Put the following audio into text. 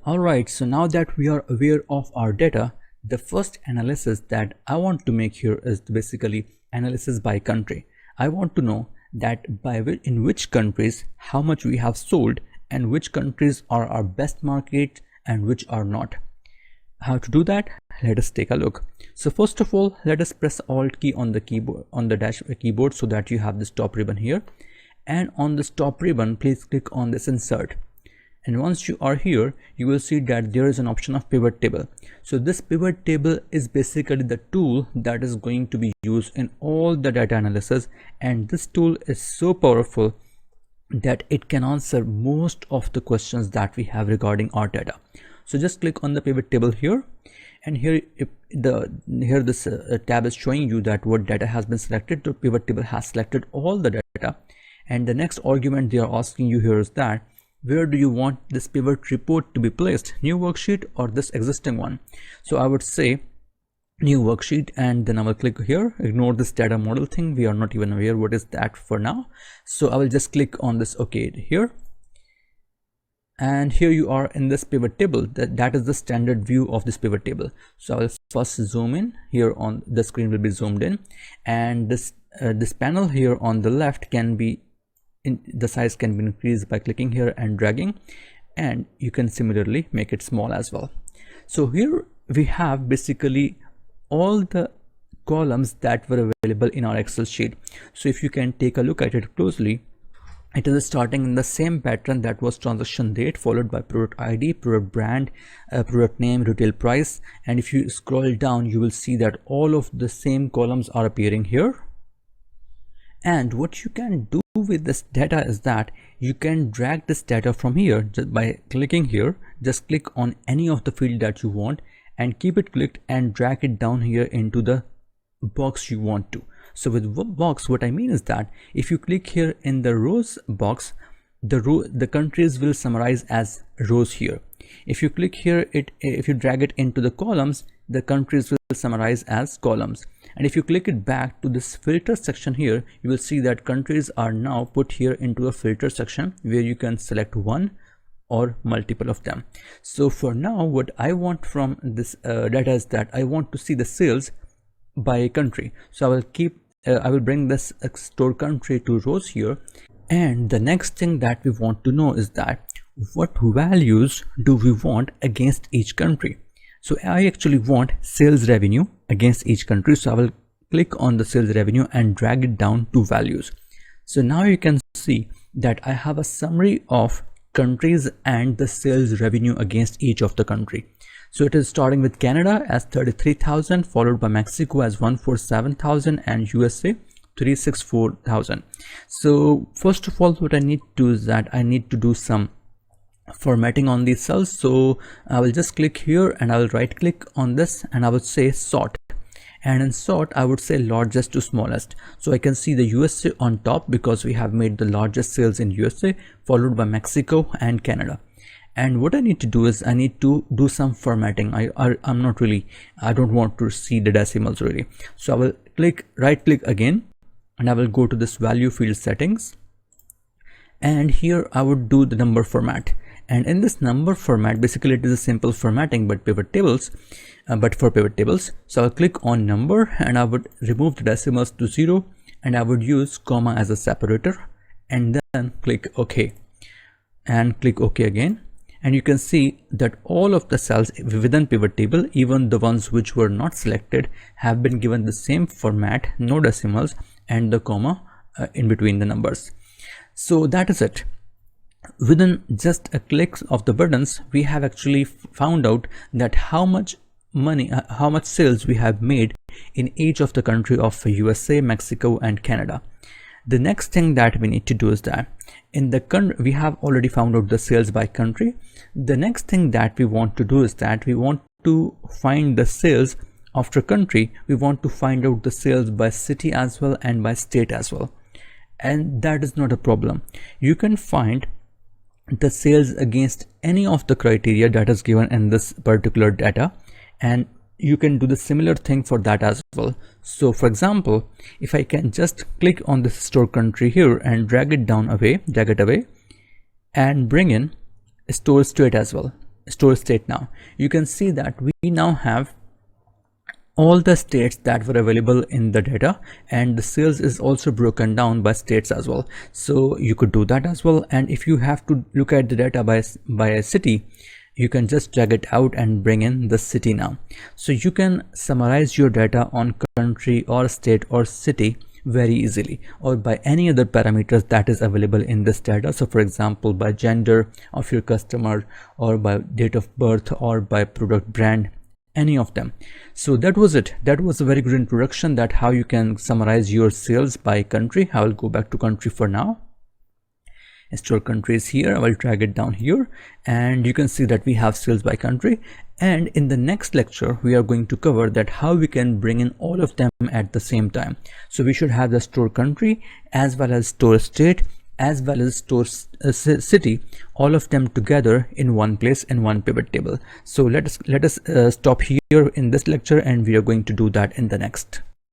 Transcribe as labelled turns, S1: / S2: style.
S1: Alright, so now that we are aware of our data, the first analysis that I want to make here is basically analysis by country. I want to know that in which countries how much we have sold and which countries are our best market and which are not. How to do that? Let us take a look. So first of all, let us press Alt key on the keyboard, on the keyboard, so that you have this top ribbon here. And on this top ribbon, please click on this insert. And once you are here, you will see that there is an option of pivot table. So this pivot table is basically the tool that is going to be used in all the data analysis, and this tool is so powerful that it can answer most of the questions that we have regarding our data. So just click on the pivot table here, and here this tab is showing you that what data has been selected. The pivot table has selected all the data, and the next argument they are asking you here is that where do you want this pivot report to be placed, new worksheet or this existing one? So I would say new worksheet, and then I will click here. Ignore this data model thing, we are not even aware what is that for now. So I will just click on this OK here, and here you are in this pivot table. That is the standard view of this pivot table. So I will first zoom in. Here on the screen will be zoomed in, and this panel here on the left can be the size can be increased by clicking here and dragging, and you can similarly make it small as well. So here we have basically all the columns that were available in our Excel sheet. So if you can take a look at it closely, it is starting in the same pattern that was transaction date, followed by product ID, product brand, product name, retail price, and if you scroll down you will see that all of the same columns are appearing here. And what you can do with this data is that you can drag this data from here just by clicking here. Just click on any of the field that you want and keep it clicked and drag it down here into the box you want to. So with box, what I mean is that if you click here in the rows box, the countries will summarize as rows here. If you click here, if you drag it into the columns, the countries will summarize as columns. And if you click it back to this filter section here, you will see that countries are now put here into a filter section where you can select one or multiple of them. So for now, what I want from this data is that I want to see the sales by country. So I will bring this store country to rows here. And the next thing that we want to know is that what values do we want against each country. So I actually want sales revenue against each country. So I will click on the sales revenue and drag it down to values. So now you can see that I have a summary of countries and the sales revenue against each of the country. So it is starting with Canada as 33,000, followed by Mexico as 147,000 and USA 364,000. So first of all, what I need to do is that I need to do some formatting on these cells. So I will just click here and I will right click on this and I would say sort, and in sort I would say largest to smallest. So I can see the USA on top because we have made the largest sales in USA, followed by Mexico and Canada. And what I need to do is I need to do some formatting. I don't want to see the decimals really. So I will right click again and I will go to this value field settings, and here I would do the number format. And in this number format, basically it is a simple formatting but for pivot tables. So I'll click on number and I would remove the decimals to 0 and I would use comma as a separator, and then click OK and click OK again. And you can see that all of the cells within pivot table, even the ones which were not selected, have been given the same format, no decimals and the comma in between the numbers. So that is it. Within just a click of the buttons, we have actually found out that how much sales we have made in each of the country of USA, Mexico and Canada. The next thing that we need to do is that in the country, we have already found out the sales by country. The next thing that we want to do is that we want to find the sales after country. We want to find out the sales by city as well and by state as well. And that is not a problem. You can find the sales against any of the criteria that is given in this particular data, and you can do the similar thing for that as well. So for example, if I can just click on this store country here and drag it away and bring in store state as well. store state now. You can see that we now have all the states that were available in the data, and the sales is also broken down by states as well. So you could do that as well. And if you have to look at the data by a city, you can just drag it out and bring in the city now. So you can summarize your data on country or state or city very easily, or by any other parameters that is available in this data. So for example, by gender of your customer, or by date of birth, or by product brand, any of them. So that was it. That was a very good introduction, that how you can summarize your sales by country. I will go back to country for now. Store countries here. I will drag it down here, and you can see that we have sales by country. And in the next lecture, we are going to cover that how we can bring in all of them at the same time. So we should have the store country as well as store state as well as store city, all of them together in one place in one pivot table. So let us stop here in this lecture, and we are going to do that in the next.